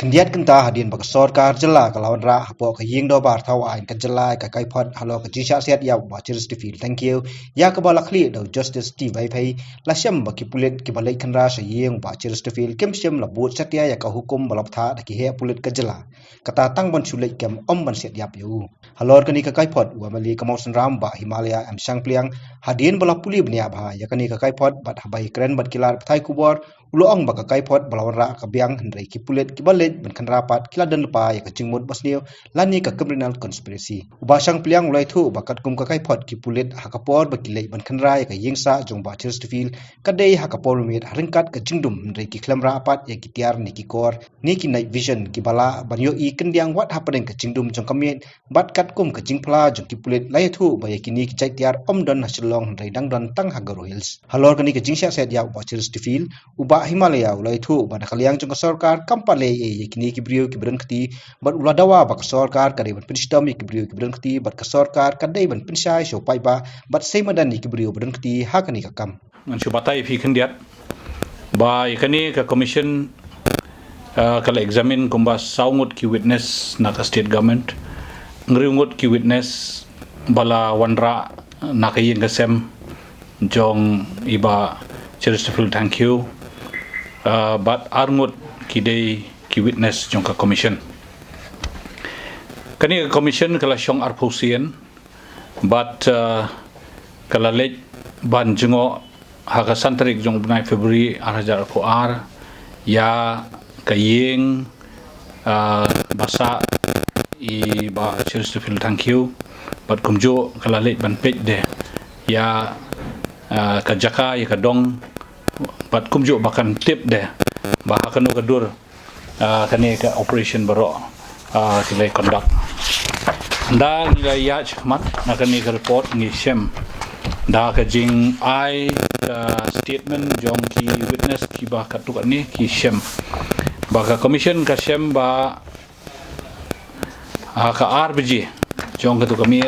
Kendiat kenta hadin bak sorkar jela kalawan ra hapo ka ying do bar thawa in ka jela ka kai phot halo ka jisha set ya ba cheers to feel thank you ya ka bala khli do justice ti vai phai la sham ba ki pulit ki balai khan ra sa ying ba cheers to feel kem sham la but satya ya ka hukum balap tha da ki he pulit ka jela kata tang ban chulai kem om ban set yap yu halor kani ka kai phot wa mali ka mausan ram ba Himalaya am Shangpliang hadin bala puli bnia ba ya kani ka kai phot bat habai kren bat kilar thai kubor uloong ba ka kai phot balawan ra ka biang hendrai ki pulit ki balai ban khan rapat kila dan lupa ya ka jingmut ba sniew lani ka criminal conspiracy uba Shangpliang ulai thu ba kat kum ka kai phot ki pulit hakapor ba kilai ban khan ra ya ka yingsa jong ba cheers to feel kadai hakapor mit haringkat ka jingdum hendrai ki khlam ra apat ya ki tiar ni ki kor ni ki night vision ki bala ban yo i kendiang wat happening ka jingdum jong kamit bat kat kum ka jingpla jong ki pulit lai thu ba ya ki ni ki chai tiar om don ha Shillong hendrai dang don tang hagaro hills halor ka ni ka jingsha set ya ba cheers to feel uba Himalaya ulai thu ba nakaliang jong ka sarkar kampale e kini ki brio ki bran khti bat uladawa ba ka sarkar kare ban pinstam ki brio ki bran khti bat ka sarkar kadai ban pinsai so pai ba bat seimadan ki brio bran khti ha kani ka kam ngan chubatai fi khendiat ba ikani ka commission kala examine kumba saungut ki witness na ka state government ngriungut ki witness bala wanra na ka yeng kasem jong iba cherisful thank you but arngut ki day ki witness jong ka commission kani ka commission kala shong arphosian but kala lej ban jingo haga santrik jong bunai February 2004 ya kayeng basa i ba cherisful thank you but kumjo kala lej ban pej de ya ka jaka ya ka dong but kumjo bakan tip de bah kanu kadur kani ka operation baro kilai conduct da nilai ya chmat na kani ka report ni shem da ka jing ai statement jong ki witness ki ba ka tu ni ki shem ba ka commission ka shem ba ka rbg jong ka tu kami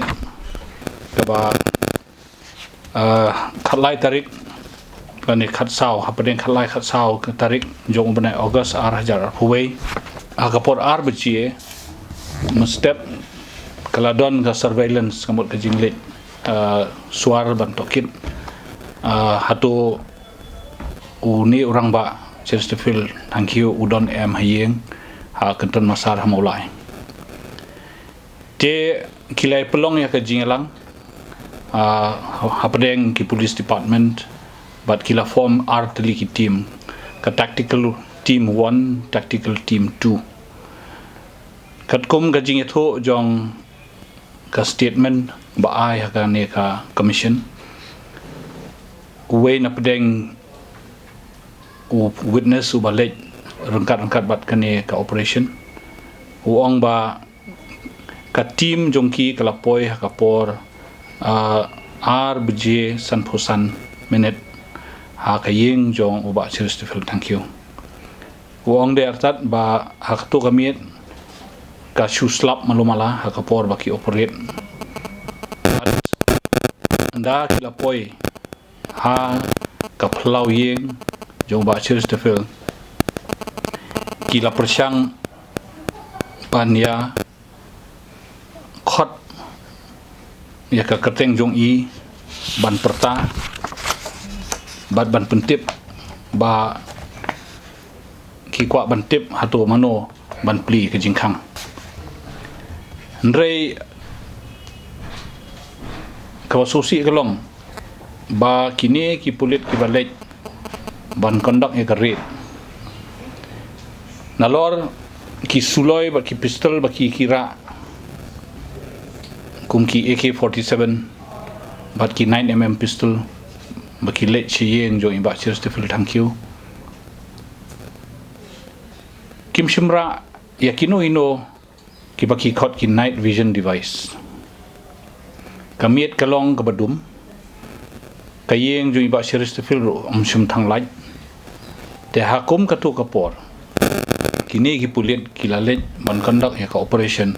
ka ba khalai tarik kani khat saw hapen khalai khat saw tarik jong benai August 2000 huwei akapor rbg step kaladon ka surveillance kamot ka jinglet suar ban tokit hatu uni orang ba chesterfield thank you udon em hayeng ha kanton masar hamulai te kilai pelong ya ka jingelang hapen ki police department but kila form artillery ki team ka tactical team 1 tactical team 2 katkum ga jing etho jong ka statement ba ai ka ne ka commission we na pedeng witness u balej rangkat bat ka ne ka operation uang ba ka team jong ki kala poi ka por rbj sanphosan minute ha ka yeng jong uba cherisful thank you uang de artat ba ha to kamiet ka shuslap malumala ha ka por ba ki operate anda kila poi ha ka phlau yeng jong ba cherisful kila persyang panya khot ya ka keteng jong i ban perta ban pentip ba ki kwa ban tip hato mano ban pli ke jingkhang ndrei kawasusi kalong ba kini ki pulit ki balej ban kondak ya karit nalor ki suloi ba ki pistol ba ki kira kum ki AK-47 bat ki 9mm pistol baki let chiyeng jo imba cherisful thank you kim shimra yakino ino ki baki khot ki night vision device kamiet kalong kabadum kayeng jo imba cherisful shum thanglai te hakum katu kapor kini ki pulit kilalet ban conduct ya ka operation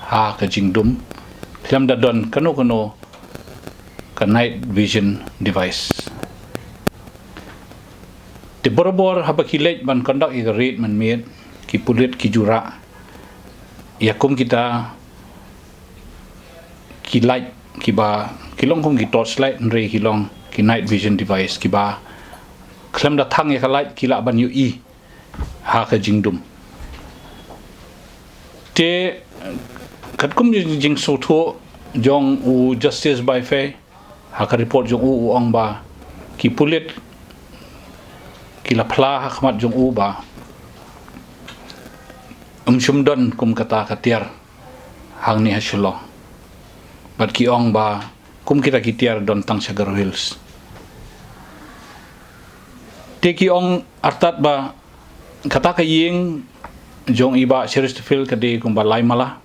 ha ka jingdum klam da don kano ka night vision device ti borobor haba kilej ban conduct i rate man miet ki pulit ki jura ya kum kita ki light ki ba kilong kum ki torchlight nre kilong ki night vision device ki ba klem da thang ya ka light ki la ban yu i ha ka jingdum te kat kum jing so tho jong u justice by fe ha ka report jong u ong ba ki pulit ki la phla ha khmat jong u ba shumdon kum kata katiar hang ni ha Shillong bat ki ong ba kum kita kitiar don tang Sugar Hills te ki ong artat ba kata ka ying jong iba Chesterfield kade kum ba lai mala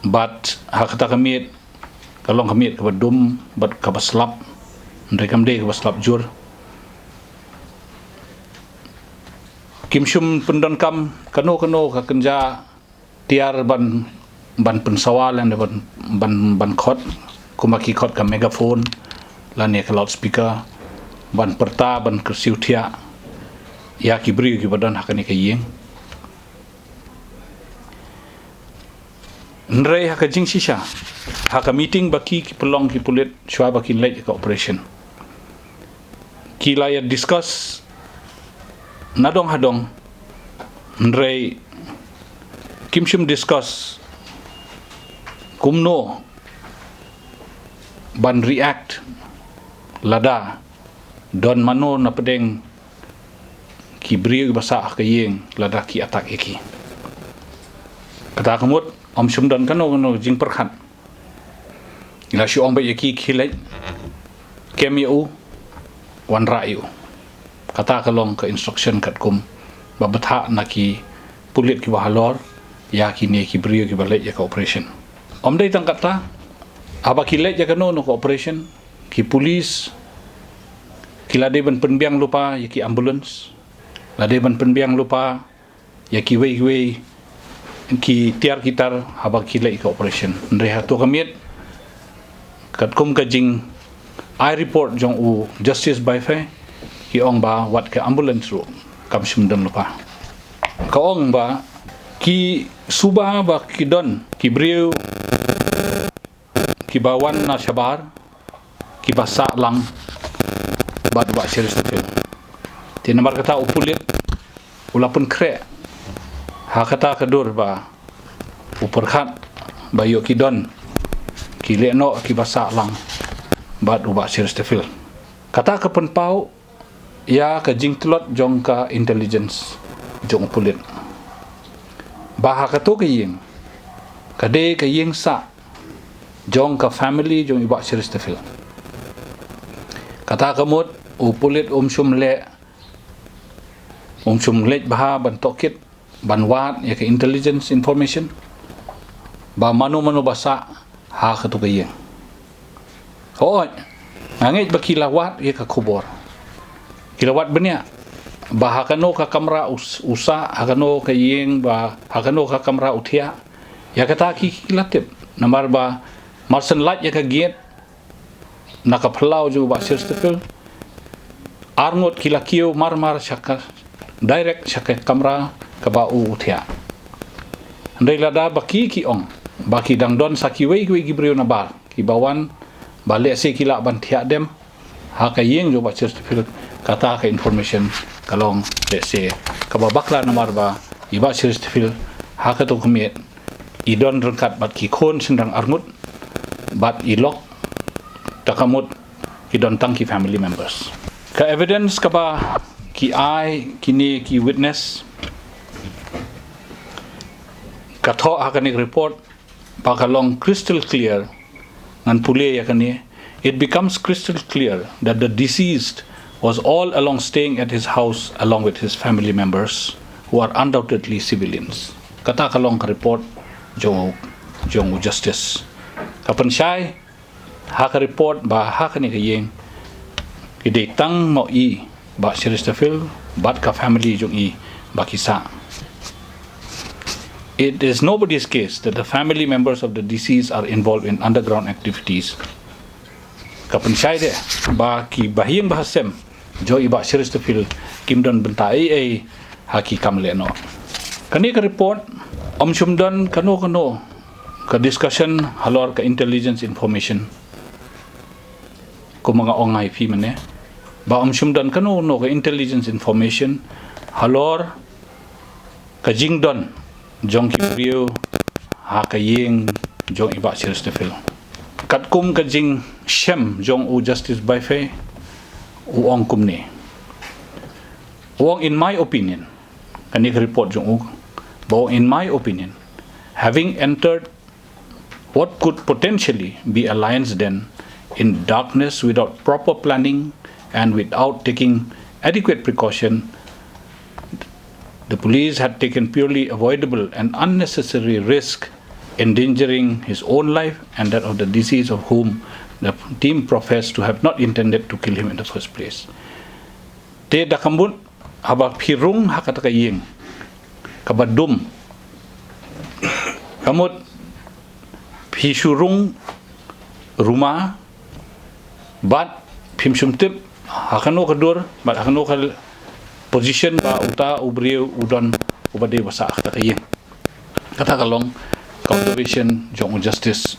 bat ha kata kamit kalong kamit ka badum bat ka baslap ndai kamde ka baslap jur kim shum pendon kam kano ka kenja tiar ban pensawal and ban khot kumaki khot ka megaphone la ne ka loudspeaker ban perta ban kursiu thia ya ki bri ki badan hakani ka yeng nrei haka jing shisha haka meeting baki ki pelong ki pulit shwa baki late ka operation ki la ya discuss nadong hadong nrei kimshim discuss kumno ban react lada don mano na pedeng ki bri basa ka yeng lada ki atak iki kata kamut om shumdan kano jing perkhat ila shi om ba yaki khilai kemiu wan rayu kata kalong ke instruction kat kum babatha naki pulit ki bahalor ya ki ne ki brio ki balai ya ka operation om dai tang kata aba ki lek ya kano no ka operation ki police ki lade ban penbiang lupa ya ki ambulance lade ban penbiang lupa ya ki wei ki tiar kitar aba ki lek ka operation ndre ha to kamit kat kum ka jing I report jong u justice by fe ki ong ba wat ke ambulance ro kam shumdam lupa ka ong ba ki suba ba ki don ki briu ki bawan na shabar ki basa lang bat ba serius te tin nomor kata upulit ulapun kre ha kata kadur ba uperkhat ba yo ki don ki leno ki basa lang bat uba serius te kata ka penpau ya ka jingtlot jong ka intelligence jong pulit baha ka to kayeng kade kayeng sa jong ka family jong iba Chesterfield kata kamut u pulit shum le baha ban tokit ban wat ya ka intelligence information ba mano basa ha ka to kayeng oi ngait bakilawat ya ka kubor kilawat benya bah hakano ka kamera usa hakano ka yeng ba hakano ka kamera uthia ya kata ki kilatip namar ba marsen light ya ka giet naka phalau ju ba Chesterfield arngot kilakio mar shaka direct shaka kamera ka ba uthia ndai lada baki ki ong baki dangdon saki wei gibrio na bar ki bawan bale se kila ban thia dem ha ka yeng ju ba Chesterfield kata ka information kalong se kababakla namar ba iba Chesterfield ha ka to kemiet idon rengkat bat ki khon sindang arngut bat ilok takamut idon tang ki family members ka evidence ka ba ki ai kini ki witness ka tho ha ka ni report ba kalong crystal clear ngan pule ya kani it becomes crystal clear that the deceased was all along staying at his house along with his family members who are undoubtedly civilians kata kalong ka report jong justice kapan syai ha ka report ba ha ka ni kayeng ide tang mo i ba Chesterfield bat ka family jong i ba kisa it is nobody's case that the family members of the deceased are involved in underground activities kapan syai de ba ki bahiyeng bahasem jo iba Chesterfield kim don bentai haki kam le no kani ka report Shumdan kano ka discussion halor ka intelligence information ko mga ongay pi mane ba Shumdan kano ka intelligence information halor ka jingdon jong kipriu ha ka ying jong iba chirstefil katkum ka jing shem jong u justice by fe u ong kumni in my opinion kani ka report jong u but in my opinion, having entered what could potentially be a lion's den in darkness without proper planning and without taking adequate precaution, the police had taken purely avoidable and unnecessary risk, endangering his own life and that of the deceased, of whom the team professed to have not intended to kill him in the first place. Te dakambut haba pirung hakatakaying kabadum kamut pisurung rumah bat pimsumtip hakano kadur bat hakano kal position ba uta ubriu udon ubade basa aktakayeng kata kalong conservation jong justice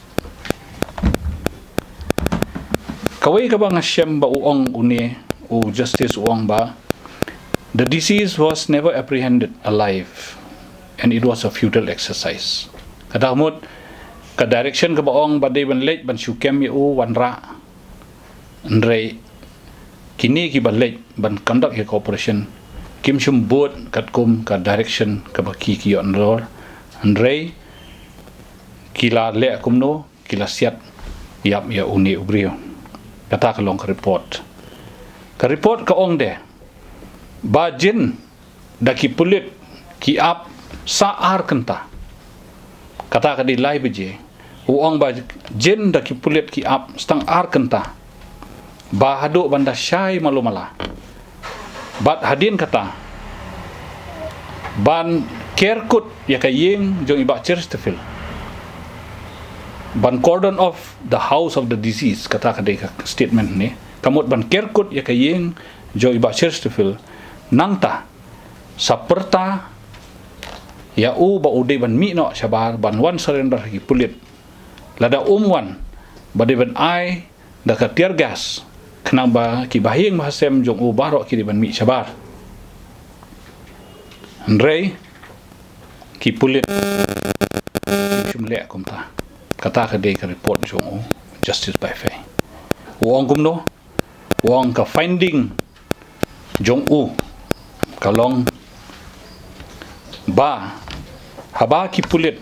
kawai ka ba nga siyam ba uong uni o justice uong ba. The deceased was never apprehended alive, and it was a futile exercise. Kadamot, ka direction ka baong baday ban late ban syukem yu wan ra, nrei kini ki ban late ban conduct ya cooperation, kim syum boat katkum ka direction ka baki ki yon lor, nrei kila le kumno kila siat yap ya uni ubrio. Kata kalong ka report. Ka report ka ong de. Bajin daki pulit ki ap saar kenta kata ka di lai beje uang ba jin daki pulit ki ap stang ar kenta ba hadu banda syai malumala bat hadin kata ban kerkut ya kayeng jong iba chirstefil ban cordon off the house of the deceased kata ka di statement ni kamut ban kerkut ya kayeng jong iba chirstefil nangta saperta ya u ba uday ban mi no sabar ban wan surrender ki pulit lada umwan bade ban ai da ka tear gas kena ba ki bahing mahasem jong u baro ki ban mi sabar andrei ki pulit chumle kumta kata ka de ka report jong u justice by fe uang kumno uang ka finding jong u kalong ba haba ki pulit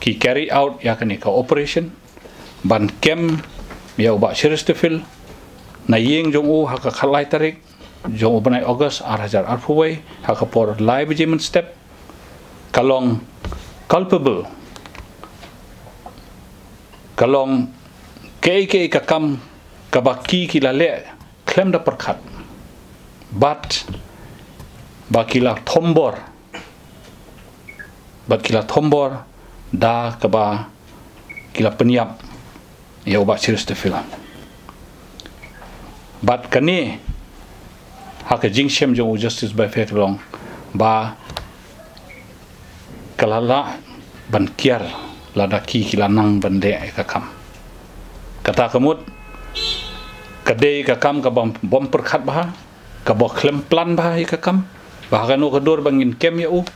ki carry out ya kani ka operation ban kem ya uba shiristefil na yeng jong u haka khalai tarik jong u banai August 2000 arfuway haka por live judgment step kalong culpable kalong ke kakam kabaki kilale klem da perkhat but bakila tombor da kaba kila peniap ya ubat serius tefilan but kani haka jingshem jong justice by faith long ba kalala ban kiar ladaki kila nang bande kakam kata kamut kadai kakam ka bom perkhat bah ka bo klem plan bah kakam bahkan u kadur bangin kem ya u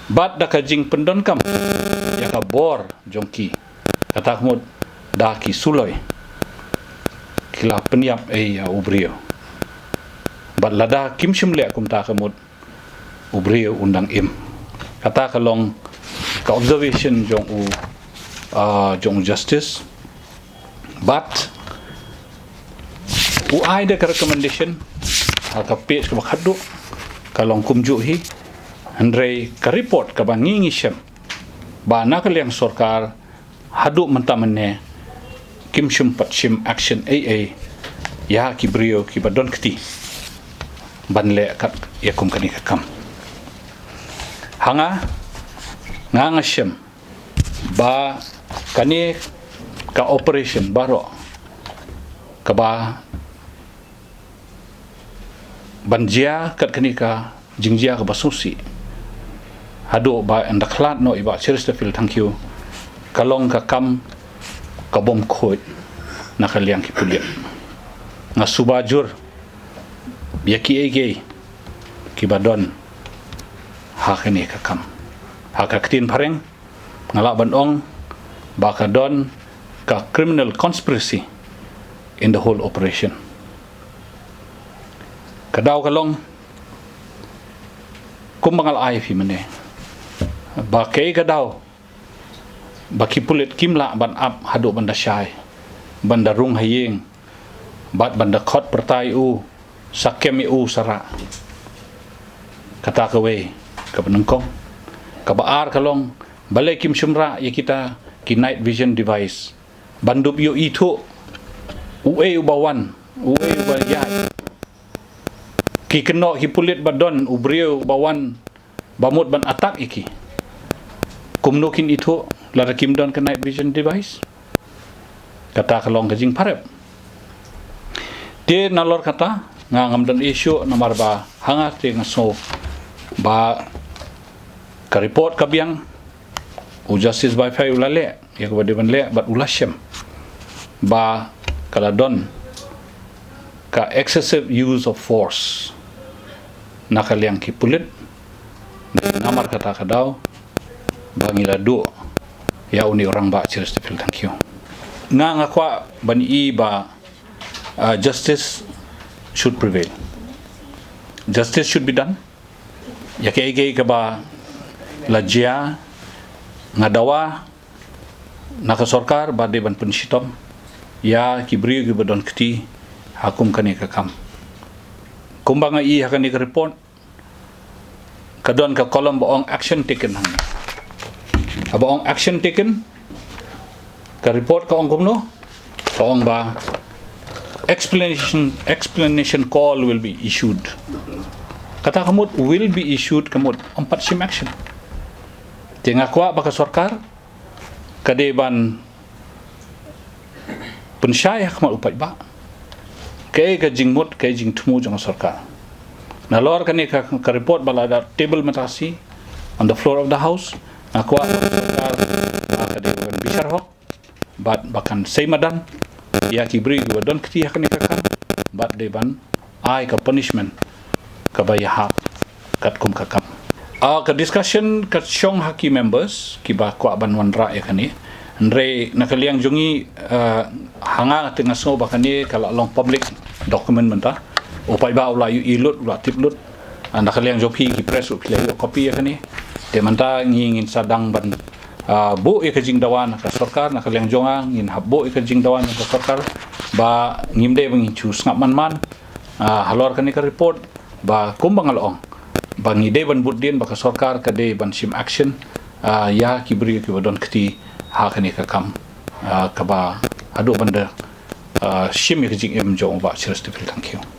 bat da ka jing pendon kam ya ka bor jongki kata kamut da ki suloi kila peniap ya ubrio bat lada kim shimle kum ta kamut ubrio undang im kata kalong ka observation jong u jong justice but u ai da ka recommendation ka page ka khaddu kalong kumju hi andrei ka report ka bangingi syam ba nakaliang sarkar hadu mentamane kim shum patshim action aa ya ki brio ki badon kti banle kat yakum kani kam hanga nganga syam ba kani ka operation baro ka ba banjia kat kani ka jingjia ka basusi hado ba endaklat no iba Chesterfield thank you kalong ka kam ka bom khoi nakaliang ki pulit nga subajur yaki ege ki badon hakene ka kam hakaktin pareng ngala banong baka don ka criminal conspiracy in the whole operation kadaw kalong kumbangal ay fi mene ba kay kadaw baki pulit kimla ban ap hado banda syai banda rung hayeng bat banda khot pertai u sakem u sara kata kawe ka penengkong ka baar kalong balai kim shumra ya kita ki night vision device bandup yo itu ue ubawan ue ubayat ki keno ki pulit badon ubrio bawan bamut ban atak iki kumnokin itu lara kim don ke night vision device kata kalong kajing parep dia nalor kata ngam dan isu nomor ba hangat te ngaso ba ka report kabiang u justice by fai ulale ya ko ban le bat ulashem ba kala don ka excessive use of force nakaliang ki pulit namar kata kadaw bangila do ya uni orang ba Chesterfield thank you nga kwa bani ba justice should prevail justice should be done ya kay ka ba lajia ngadawa nakasorkar ba de ban pensitom ya kibri gi badon kti hakum kani ka kam kumbanga i hakani ka report kadon ka kolom boong action taken hang aboong action taken ka report ka ong kumno ka ong ba explanation call will be issued kata kamut will be issued kamut empat sim action tinga kwa baka sarkar kadeban pensyayah kamat upat ba kay ka jingmut kay jingtumu jang sarkar nalor kani ka report balada table matasi on the floor of the house nakwa sarkar kadeban bishar hok bat bakan seimadan ya kibri wadon kti hakani ka kam bat deban ai ka punishment ka bayahap kat kum ka kam ka discussion kat syong haki members kiba kwa banwan ra ya kani andre nakaliang jungi hanga tengah so bakani kala long public document menta upai ba ula yu ilut ula tiplut nakaliang jopi ki press up le copy ya kani de menta ngingin sadang ban bu ya kajing dawan ka sarkar nakaliang jonga ngin habbo ya kajing dawan ka sarkar ba ngimde bangin chus ngap man halor kani ka report ba kumbang along bangi de ban budin ba ka sarkar ka de ban sim action ya kibri ki wadon kti ha kani ka kam ka ba adu banda shim ya kajing em jong ba Chesterfield thank you